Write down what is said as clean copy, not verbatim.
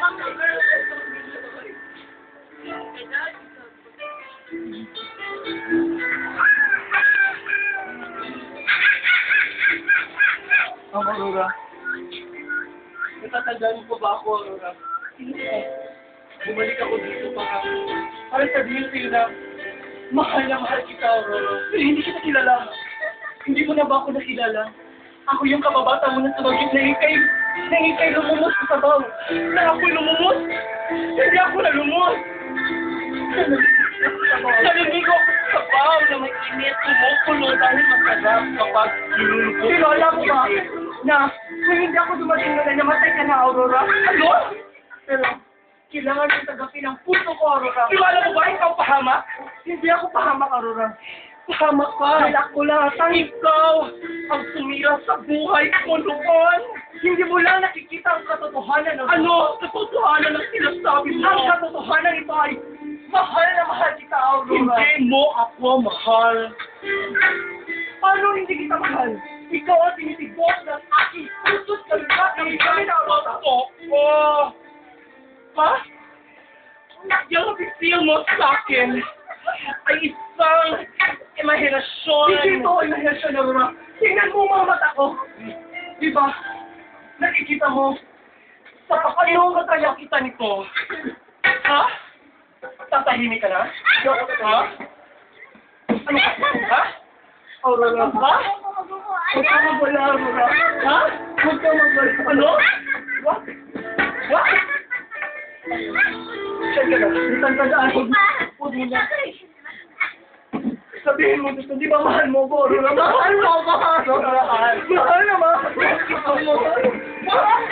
Ang Aurora. Natatandaan mo ba ako, Aurora? Bumalik ako dito para sabihin sa'yo na mahal kita, Aurora. Pero hindi kita kilala. Hindi mo na ba ako nakilala? Ako yung kababata mo na sumagit na ikay lumumos sa sabaw. Na ako'y lumumos? Hindi ako na lumos. Naliligo ako sa sabaw na may init, kumukulo dahil masarap kapag niluluto. Pero alam mo ba na kung hindi ako dumating na namatay ka na, Aurora? Ano? Pero kailangan yung tagapin ang puso ko, Aurora. Pero alam mo ba, ikaw pahamak? Hindi ako pahamak, Aurora. Pahamak ka. Dahil ako lahat ang ikaw ang sumira sa buhay ko noon. Hindi mo lang nakikita ang katotohanan. Ano? Katotohanan ang sinasabi mo. Ang katotohanan ito ay mahal na mahal kita, Aurora. Hindi mo ako mahal. Paano hindi kita mahal? Ikaw ang tinitibok ng aking puso't kaluluwa ng kami na Aurora. Oo. Ha? Yung pisil mo sa akin ay isang imahinasyon. Hindi ito imahinasyon, Aurora. Tingnan mo mga mata ko. Diba? Nakikita mo sa pakanong katayakitan nito. Ha? Tatahimik ka na? Ha? Ano ka? Ha? Aurora, ha? Huwag ka magbala, Aurora. Ha? Huwag ka magbala. Ano? What? What? Siya ka na. Isang tandaan. Huwag mo na. Sabihin mo gusto, di ba mahal mo ko, Aurora? Mahal mo ko, Aurora. Mahal na mahal. Mahal mo. Mahal.